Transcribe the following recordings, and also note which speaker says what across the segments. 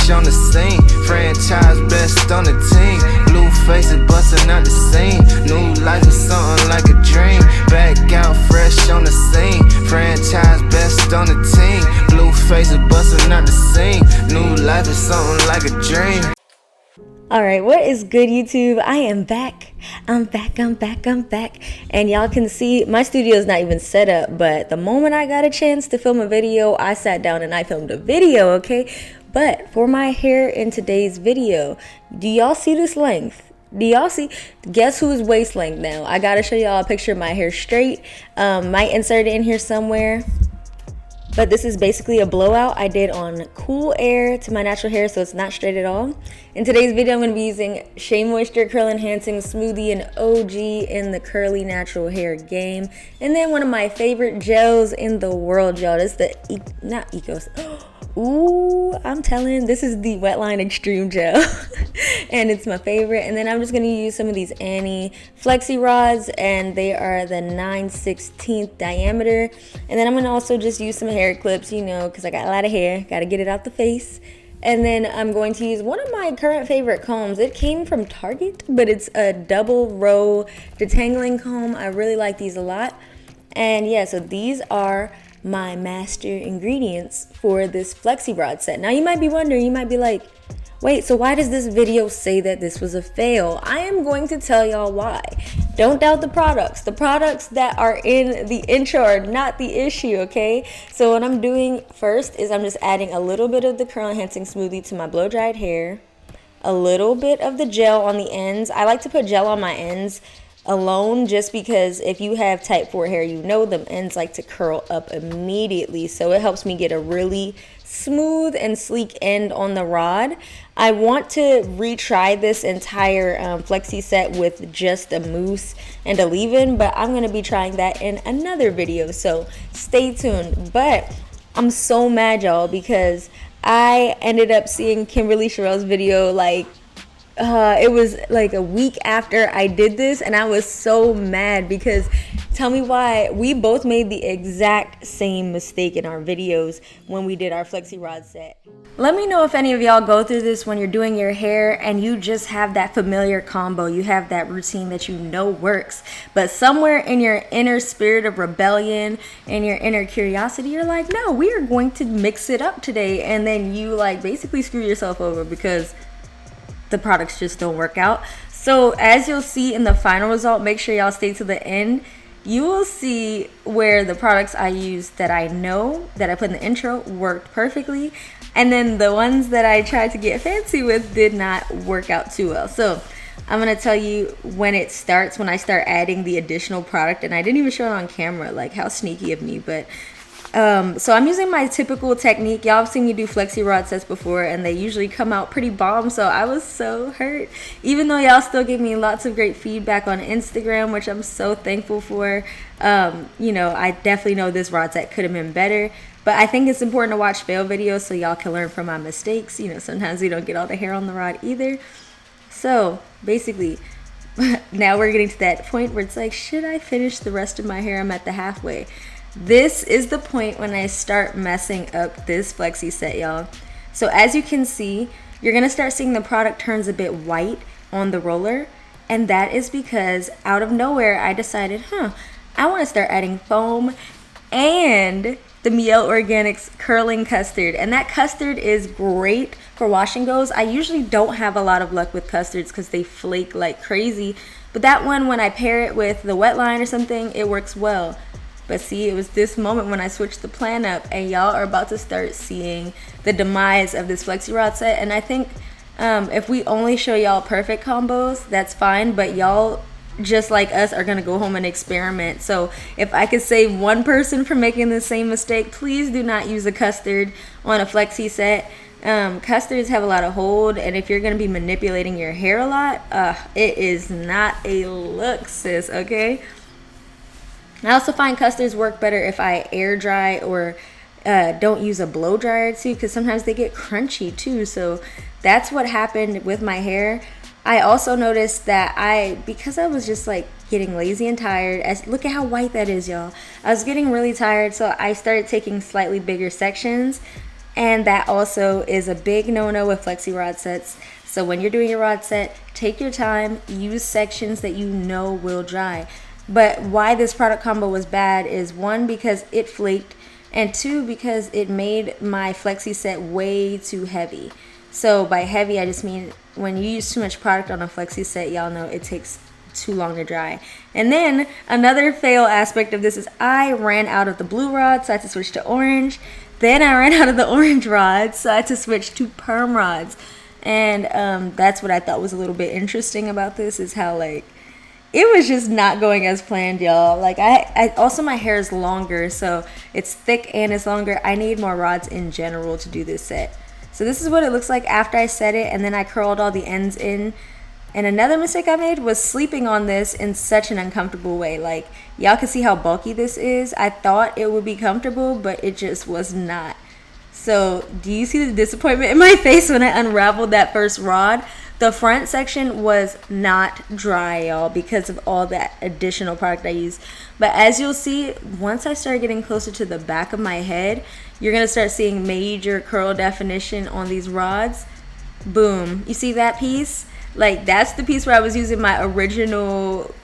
Speaker 1: fresh on the scene. Franchise best on the team. Blue faces busting out the scene. New life is something like a dream. Back out fresh on the scene. Franchise best on the team. Blue faces busting out the scene. New life is something like a dream.
Speaker 2: Alright, what is good, YouTube? I am back. I'm back. And y'all can see my studio is not even set up, but the moment I got a chance to film a video, I sat down and I filmed a video, okay? But for my hair in today's video, do y'all see this length? Do y'all see? Guess whose waist length now? I gotta show y'all a picture of my hair straight. Might insert it in here somewhere. But this is basically a blowout I did on cool air to my natural hair, so it's not straight at all. In today's video, I'm going to be using Shea Moisture Curl Enhancing Smoothie, an OG in the curly natural hair game. And then one of my favorite gels in the world, y'all. This is the, not Ecos. Ooh, I'm telling, this is the Wetline Xtreme Gel. And it's my favorite. And then I'm just going to use some of these Annie Flexi rods, and they are the 9/16 diameter. And then I'm going to also just use some hair clips, you know, because I got a lot of hair. Got to get it out the face. And then I'm going to use one of my current favorite combs. It came from Target, but it's a double row detangling comb. I really like these a lot. And yeah, so these are my master ingredients for this Flexi rod set. Now you might be wondering, you might be like, wait, so why does this video say that this was a fail? I am going to tell y'all why. Don't doubt the products. The products that are in the intro are not the issue, okay? So what I'm doing first is I'm just adding a little bit of the curl enhancing smoothie to my blow dried hair, a little bit of the gel on the ends. I like to put gel on my ends alone just because if you have type 4 hair, you know them ends like to curl up immediately. So it helps me get a really smooth and sleek end on the rod. I want to retry this entire Flexi set with just a mousse and a leave-in, but I'm going to be trying that in another video, so stay tuned. But I'm so mad, y'all, because I ended up seeing Kimberly Sherrill's video like it was like a week after I did this, and I was so mad because tell me why. We both made the exact same mistake in our videos when we did our Flexi rod set. Let me know if any of y'all go through this when you're doing your hair and you just have that familiar combo. You have that routine that you know works, but somewhere in your inner spirit of rebellion and your inner curiosity, you're like, no, we are going to mix it up today. And then you like basically screw yourself over because the products just don't work out. So as you'll see in the final result, make sure y'all stay to the end. You will see where the products I used that I know that I put in the intro worked perfectly, and then the ones that I tried to get fancy with did not work out too well. So I'm gonna tell you when it starts, when I start adding the additional product, and I didn't even show it on camera, like how sneaky of me, but so I'm using my typical technique. Y'all have seen me do Flexi rod sets before, and they usually come out pretty bomb, so I was so hurt. Even though y'all still give me lots of great feedback on Instagram, which I'm so thankful for. You know, I definitely know this rod set could have been better, but I think it's important to watch fail videos so y'all can learn from my mistakes. You know, sometimes we don't get all the hair on the rod either. So basically, now we're getting to that point where it's like, should I finish the rest of my hair? I'm at the halfway. This is the point when I start messing up this Flexi set, y'all. So as you can see, you're gonna start seeing the product turns a bit white on the roller, and that is because out of nowhere I decided, I want to start adding foam and the Miel Organics curling custard, and that custard is great for wash and goes. I usually don't have a lot of luck with custards because they flake like crazy, but that one, when I pair it with the wetline or something, it works well. But see, it was this moment when I switched the plan up, and y'all are about to start seeing the demise of this Flexi rod set. And I think if we only show y'all perfect combos, that's fine, but y'all just like us are gonna go home and experiment. So if I could save one person from making the same mistake, please do not use a custard on a Flexi set. Custards have a lot of hold, and if you're gonna be manipulating your hair a lot, it is not a look, sis, okay? I also find custards work better if I air dry or don't use a blow dryer too, because sometimes they get crunchy too. So that's what happened with my hair. I also noticed that because I was just like getting lazy and tired, look at how white that is, y'all. I was getting really tired, so I started taking slightly bigger sections. And that also is a big no-no with flexi rod sets. So when you're doing your rod set, take your time, use sections that you know will dry. But why this product combo was bad is, one, because it flaked, and two, because it made my flexi set way too heavy. So by heavy, I just mean when you use too much product on a flexi set, y'all know it takes too long to dry. And then another fail aspect of this is I ran out of the blue rod, so I had to switch to orange. Then I ran out of the orange rods, so I had to switch to perm rods. And that's what I thought was a little bit interesting about this, is how like it was just not going as planned, y'all. Like I also, my hair is longer, so it's thick and it's longer. I need more rods in general to do this set. So this is what it looks like after I set it, and then I curled all the ends in. And another mistake I made was sleeping on this in such an uncomfortable way. Like, y'all can see how bulky this is. I thought it would be comfortable, but it just was not. So do you see the disappointment in my face when I unraveled that first rod? The front section was not dry, y'all, because of all that additional product I used. But as you'll see, once I start getting closer to the back of my head, you're going to start seeing major curl definition on these rods. Boom. You see that piece? Like, that's the piece where I was using my original,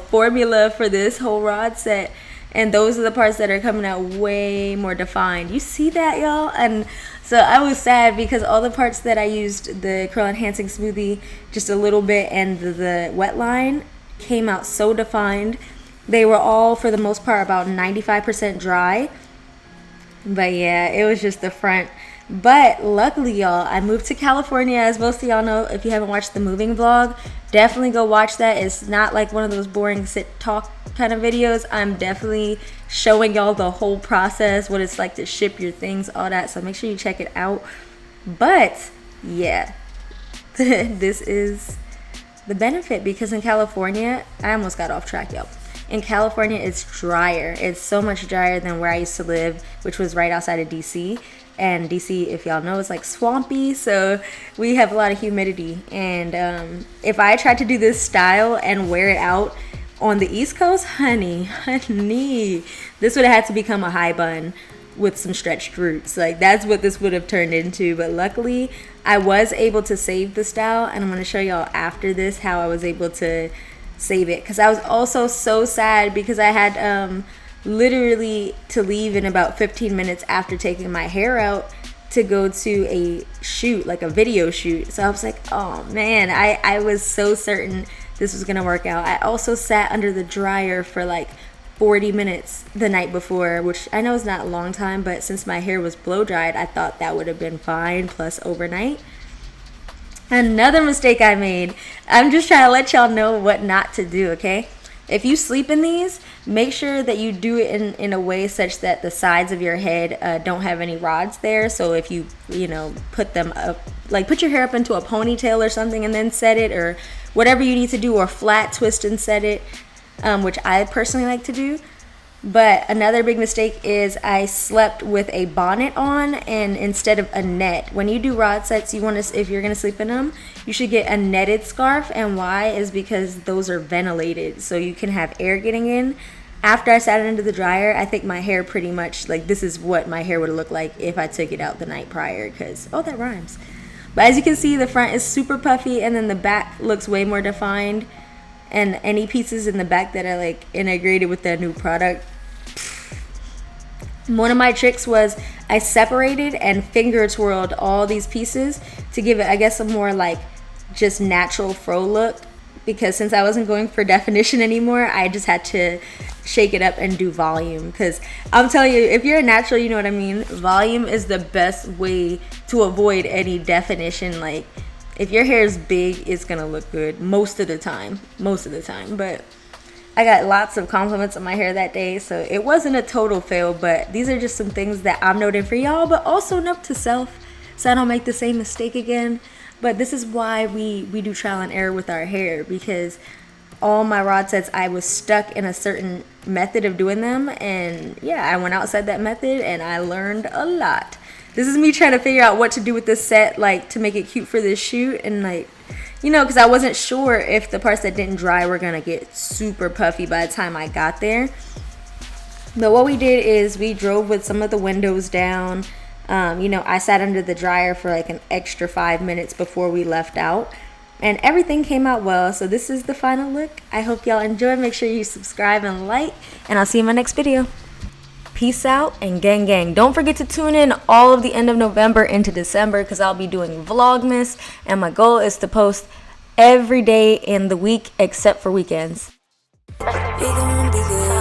Speaker 2: formula for this whole rod set. And those are the parts that are coming out way more defined. You see that, y'all? And so I was sad because all the parts that I used, the curl enhancing smoothie just a little bit and the wetline, came out so defined. They were all, for the most part, about 95% dry. But yeah, it was just the front. But luckily, y'all, I moved to California, as most of y'all know. If you haven't watched the moving vlog, definitely go watch that. It's not like one of those boring sit talk kind of videos. I'm definitely showing y'all the whole process, what it's like to ship your things, all that. So make sure you check it out. But yeah, this is the benefit, because in California, I almost got off track, y'all. In California, it's drier. It's so much drier than where I used to live, which was right outside of DC. And DC, if y'all know, is like swampy, so we have a lot of humidity. And if I tried to do this style and wear it out on the East Coast, honey, this would have had to become a high bun with some stretched roots. Like, that's what this would have turned into. But luckily, I was able to save the style, and I'm going to show y'all after this how I was able to save it, because I was also so sad because I had literally to leave in about 15 minutes after taking my hair out to go to a shoot, like a video shoot. So I was like, oh man, I was so certain this was gonna work out. I also sat under the dryer for like 40 minutes the night before, which I know is not a long time, but since my hair was blow dried, I thought that would have been fine, plus overnight. Another mistake I made, I'm just trying to let y'all know what not to do, okay? If you sleep in these, make sure that you do it in a way such that the sides of your head don't have any rods there. So if you put them up, like put your hair up into a ponytail or something and then set it, or whatever you need to do, or flat twist and set it, which I personally like to do. But another big mistake is I slept with a bonnet on and instead of a net. When you do rod sets, if you're gonna sleep in them, you should get a netted scarf. And why is because those are ventilated, so you can have air getting in. After I sat it into the dryer, I think my hair pretty much, like, this is what my hair would look like if I took it out the night prior, because, oh, that rhymes. But as you can see, the front is super puffy, and then the back looks way more defined. And any pieces in the back that are like integrated with that new product. One of my tricks was I separated and finger twirled all these pieces to give it, I guess, a more like just natural fro look, because since I wasn't going for definition anymore, I just had to shake it up and do volume. Because I'm telling you, if you're a natural, you know what I mean, volume is the best way to avoid any definition. Like, if your hair is big, it's gonna look good most of the time. But I got lots of compliments on my hair that day, so it wasn't a total fail. But these are just some things that I'm noting for y'all, but also note to self, so I don't make the same mistake again. But this is why we do trial and error with our hair, because all my rod sets, I was stuck in a certain method of doing them, and yeah, I went outside that method and I learned a lot. This is me trying to figure out what to do with this set, like, to make it cute for this shoot, and like, because I wasn't sure if the parts that didn't dry were gonna get super puffy by the time I got there. But what we did is we drove with some of the windows down. I sat under the dryer for like an extra 5 minutes before we left out. And everything came out well. So this is the final look. I hope y'all enjoy. Make sure you subscribe and like. And I'll see you in my next video. Peace out and gang gang. Don't forget to tune in all of the end of November into December because I'll be doing Vlogmas. And my goal is to post every day in the week except for weekends.
Speaker 3: We gon' be good.